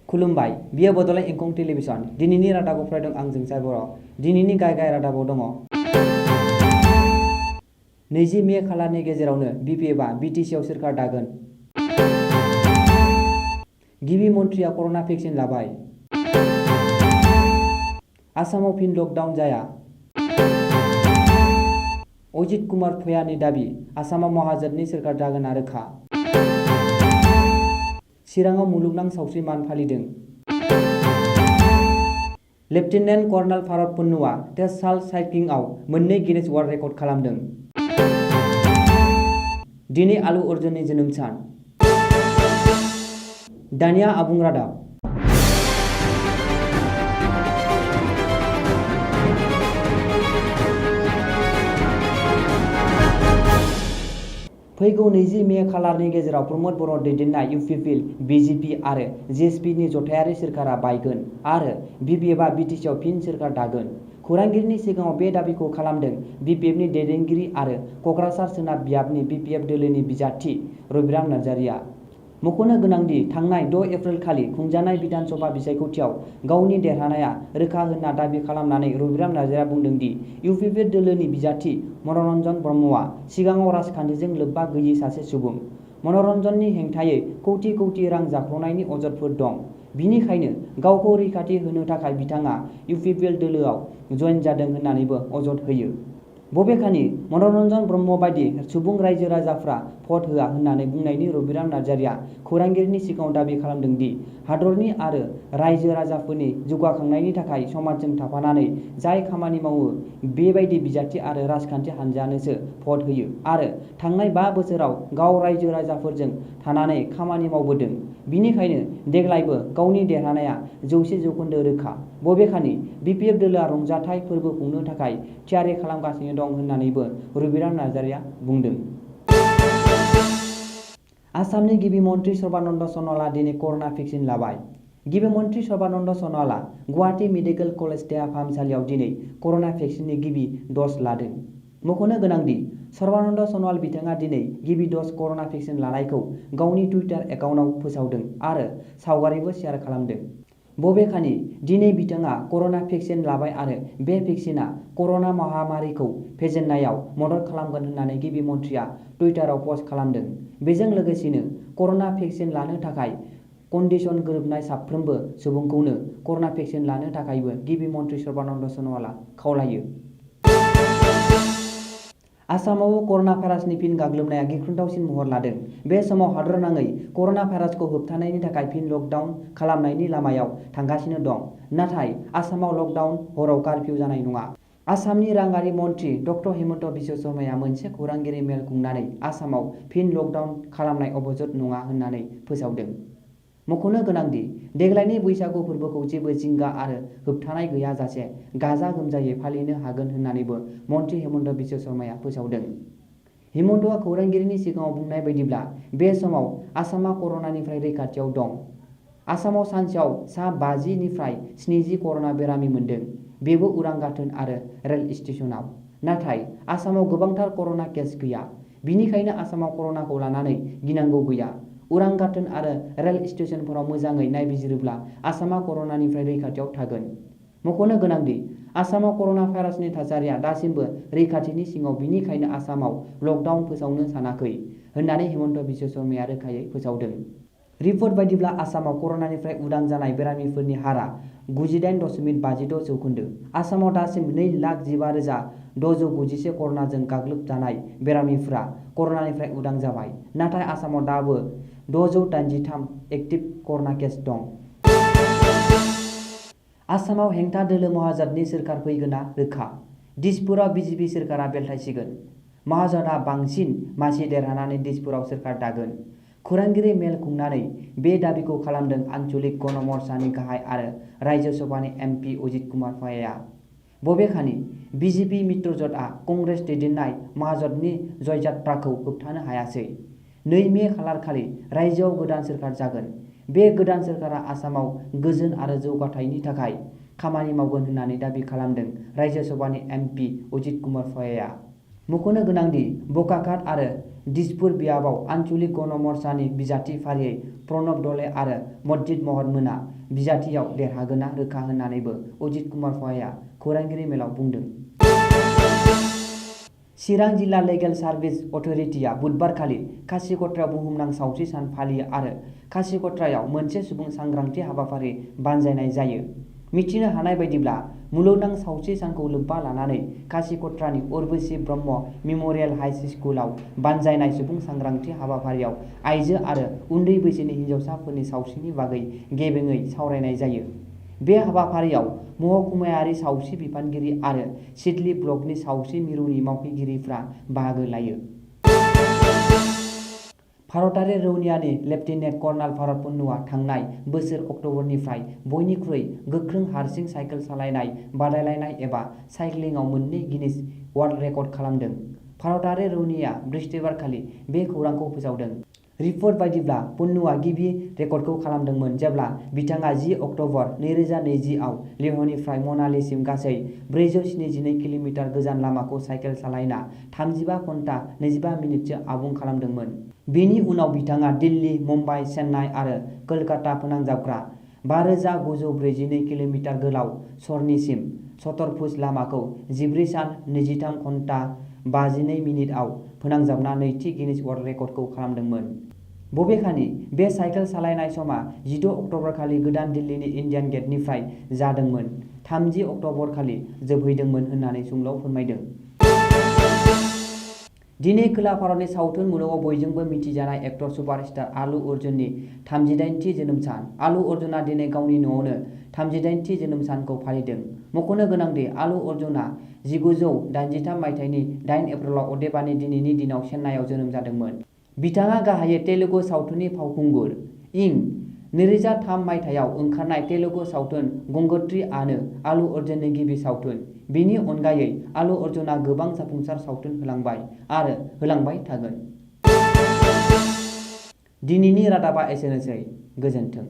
खुलुमबाय बियो बड'लेण्ड इंखं टेलिभिजन दिनैनि रादाबखौ फरायदों आं जोंसार बर'। दिनैनि गाहाय रादाबाव दङ 20 मे खालारनि गेजेरावनो बिपिएफआ बिटिसिआव सोरखार दागोन। गिबि मन्थ्रिया कर'ना भेक्सिन लाबाय। आसामाव फिन लकडाउन जाया। अजित कुमार भयानि दाबि आसामाव महाजोननि सोरखार जागोना रोखा। चिराङाव मुलुगनां सावस्रि मान फालिदों। लेफ्टिनेन्ट कर्नेल भारत पन्नुआ टेस्ट साल्ट साइक्लिंआव 2 गिनेस वर्ल्ड रेकर्ड खालामदों। दिनै आलु अर्जुननि जोनोम सान। दानिया आबुं रादाब। फैगौ 20 मे खालारनि गेजेराव प्रमद बर' दैदेननाय इउपिपिएल, बिजेपि आरो जेएसपिनि जथायारि सोरखारा बायगोन आरो बिपिएफआ बिटिसिआव फिन सोरखार दागोन। खौरांगिरिनि सिगाङाव बे दाबिखौ खालामदों बिपिएफनि दैदेनगिरि आरो क'क्राझार सोनाब बियाबनि बिपिएफ दोलोनि बिजाथि रबिराम नार्जारिया। मख'नो गोनांदि थांनाय 6 एप्रिल खालि खुंजानाय बिधान सभा बिसायख'थियाव गावनि देरहानाया रोखा होनना दाबि खालामनानै रबिराम नार्जारिया बुंदों दि इउपिपिएल दोलोनि बिजाथि मनरन्जन ब्रह्मआ सिगाङाव राजखान्थिजों लोब्बा गैयै सासे सुबुं। मनरन्जननि हेंथायै कौटि कौटि रां जाख्ल'नायनि अजदफोर दं। बिनिखायनो गावखौ रैखाथि होनो थाखाय बिथाङा इउपिपिएल दोलोआव जइन जादों होननानैबो अजद होयो। बबेखानि मनरन्जन ब्रह्म बायदि सुबुं रायजो राजाफ्रा भट होआ होननानै बुंनायनि रबिराम नार्जारिया खौरांगिरिनि सिगाङाव दाबि खालामदों दि हादरनि आरो रायजो राजाफोरनि जौगाखांनायनि थाखाय समाजजों थाफानानै जाय खामानि मावो बेबायदि बिजाथि आरो राजखान्थि हान्जानोसो भट होयो आरो थांनाय 5 बोसोराव गाव रायजो राजाफोरजों थानानै खामानि मावबोदों। बिनिखायनो देग्लायबो गावनि देरहानाया 100% रोखा। बबेखानि बिपिएफ दोलोआ रंजाथाइ फोरबो खुंनो थाखाय थियारि खालामगासिनो दं होननानैबो रबिराम नार्जारिया बुंदों। आसामनि गिबि मन्थ्रि सर्बानन्द सन'वालआ दिनै कर'ना भेक्सिन लाबाय। गिबि मन्थ्रि सर्बानन्द सन'वालआ गुवाहाटी मेडिकेल कलेज देहा फाहामसालियाव दिनै कर'ना भेक्सिननि गिबि द'ज लादों। मख'नो गोनांदि सर्बानन्द सन'वाल बिथाङा दिनै गिबि द'ज कर'ना भेक्सिन लानायखौ गावनि टुइटार एकाउन्टआव फोसावदों आरो सावगारिबो शेयार खालामदों। बबेखानि दिनै बिथाङा कर'ना भेक्सिन लाबाय आरो बे भेक्सिनआ कर'ना महामारिखौ फेजेननायाव मदद खालामगोन होननानै गिबि मन्थ्रिया टुइटाराव पस्ट खालामदों। बेजों लोगोसेनो कर'ना भेक्सिन लानो थाखाय कन्डिसन गोरोबनाय साफ्रोमबो सुबुंखौनो कर'ना भेक्सिन लानो थाखायबो गिबि मन्थ्रि सर्बानन्द सन'वालआ खावलायो। आसामावबो कर'ना भाइरासनि फिन गाग्लोबनाया गिख्रंथावसिन महर लादों। बे समाव हादरनाङै कर'ना भाइरासखौ होबथानायनि थाखाय फिन लकडाउन खालामनायनि लामायाव थांगासिनो दं। नाथाय आसामाव लकडाउन हराव कारफिउ जानाय नङा। आसामनि राङारि मन्थ्रि ड हिमन्त बिश्व शर्माया मोनसे खौरांगिरि मेल खुंनानै आसामाव फिन लकडाउन खालामनाय अबजद नङा होननानै फोसावदों। मख'नो गोनांदि देग्लायनि बैसागु फोरबोखौ जेबो जिंगा आरो होबथानाय गैयाजासे गाजा गोमजायै फालिनो हागोन होननानैबो मन्थ्रि हिमन्त बिश्व शर्माया फोसावदों। हिमन्तआ खौरांगिरिनि सिगाङाव बुंनाय बायदिब्ला बे समाव आसामा कर'नानिफ्राय रैखाथियाव दं। आसामाव सानसेयाव सा 50 निफ्राय 70 कर'ना बेरामि मोनदों। बेबो उरां गाथोन आरो रेल स्टेशनाव। नाथाय आसामाव गोबांथार कर'ना केस गैया। बिनिखायनो आसामाव कर'नाखौ लानानै गिनांगौ गैया। उरां गाथोन आरो रेल स्टेशनफोराव मोजाङै नायबिजिरोब्ला आसामा कर'नानिफ्राय रैखाथियाव थागोन। मख'नो गोनांदि आसामाव कर'ना भाइरासनि थासारिया दासिमबो रैखाथिनि सिङाव बिनिखायनो आसामाव लकडाउन फोसावनो सानाखै होननानै हिमन्त बिश्व शर्माया रोखायै फोसावदों। रिपर्ट बायदिब्ला आसामाव कर'नानिफ्राय उदां जानाय बेरामिफोरनि हारआ 98.56%। आसामाव दासिम 2,15,691 कर'नाजों गाग्लोबजानाय बेरामिफोरा कर'नानिफ्राय उदां जाबाय। नाथाय आसामाव दाबो 683 एक्टिभ कर'ना केस दं। आसामाव हेंथा दोलो महाजोननि सोरखार फैगोना रोखा। दिसपुराव बिजेपि सोरखारा बेलथायसिगोन। महाजनआ बांसिन मासि देरहानानै दिसपुराव सोरखार दागोन। खौरांगिरि मेल खुंनानै बे दाबिखौ खालामदों आन्चलिक गण मोर्चानि गाहाय आरो राज्य सभानि एमपि अजित कुमार भयाआ। बबेखानि बिजेपि मित्रजोंटआ कंग्रेस दैदेननाय महाजननि जययात्राखौ होबथानो हायासै। 2 मे खालारखालि रायजोआव गोदान सोरखार जागोन। बे गोदान सोरखारा आसामाव गोजोन आरो जौगाथायनि थाखाय खामानि मावगोन होननानै दाबि खालामदों राज्यो सभानि एमपि अजित कुमार भयाआ। मख'नो गोनांदि बकाखात आरो दिसपुर बियाबाव आन्चलिक गण मोर्चानि बिजाथि फारियै प्रणब दले आरो मज्जिद महमद मोना बिजाथियाव देरहागोना रोखा होननानैबो अजित कुमार पवाया खौरांगिरि मेलाव बुंदों। चिरां जिल्ला लिगेल सार्भिस अथ'रिटिआ बुधबारखालि खासिक'त्रायाव बुहुमनां सावस्रि सान फालियो आरो खासिक'त्रायाव मोनसे सुबुं सांग्रांथि हाबाफारि बानजायनाय जायो। मिथिनो हानाय बायदिब्ला मुलुगनां सावस्रि सानखौ लोब्बा लानानै खासिक'त्रानि उर्बुसि ब्रह्म मेम'रियेल हाइ स्कुलाव बानजायनाय सुबुं सांग्रांथि हाबाफारियाव आइजो आरो उन्दै बैसोनि हिनजावसाफोरनि सावस्रिनि बागै गेबेङै सावरायनाय जायो। बे हाबाफारियाव महकुमायारि सावस्रि बिफानगिरि आरो सिडली ब्लकनि सावस्रि मिरुनि मावख'गिरिफ्रा बाहागो लायो। भारतारि रौनियानि लेफ्टिनेन्ट कर्नेल भारत पुन्नुआ थांनाय बोसोर अक्ट'बरनिफ्राय बयनिख्रुइ गोख्रों हारसिं साइकेल सालायनाय बादायलायनाय एबा साइक्लिंआव मोननै गिनिज वर्ल्ड रेकर्ड खालामदों। भारतारि रौनियाआ बृहस्पतिबारखालि बे खौरांखौ फोसावदों। रिपर्ट बायदिब्ला पुन्नुआ गिबि रेकर्डखौ खालामदोंमोन जेब्ला बिथाङा 10 अक्ट'बर 2020 आव लेहनिफ्राय मनालीसिम गासै 472 किल'मिटार गोजान लामाखौ साइकेल सालायना 35 घन्टा 25 मिनिटसो आबुं खालामदोंमोन। बेनि उनाव बिथाङा दिल्ली, मुम्बाइ, चेन्नाइ आरो कलकाता फोनांजाबग्रा 5942 किल'मिटार गोलाव सरनिसिम चतुर्भुज लामाखौ 14 सान 23 घन्टा 52 मिनिटआव फोनांजाबना नैथि गिनिज वर्ल्ड रेकर्डखौ खालामदोंमोन। बबेखानि बे साइकेल सालायनाय समा 16 अक्ट'बरखालि गोदान दिल्लीनि इन्डिया गेटनिफ्राय जादोंमोन, 30 अक्ट'बरखालि जोबहैदोंमोन होननानै सुंद'आव फोरमायदों। दिनै खोला भारतनि सावथुन मुलुगाव बयजोंबो मिथिजानाय एक्टर सुपारस्टार आलु अर्जुननि 38थि जोनोम सान। आलु अर्जुनआ दिनै गावनि न'आवनो 38थि जोनोम सानखौ फालिदों। मख'नो गोनांदि आलु अर्जुनआ 1983 मायथाइनि 8 एप्रिलाव अदेबानि दिनैनि दिनाव चेन्नाईआव जोनोम जादोंमोन। बिथाङा गाहायै तेलुगु सावथुननि फावखुंगुर। इं 2003 मायथाइयाव ओंखारनाय तेलुगु सावथुन गंगोत्रीआनो आलु अर्जुननि गिबि सावथुन। बेनि अनगायै आलु अर्जुनआ गोबां जाफुंसार सावथुन होलांबाय आरो होलांबाय थागोन। दिनैनि रादाबा एसेनोसै। गोजोन्थों।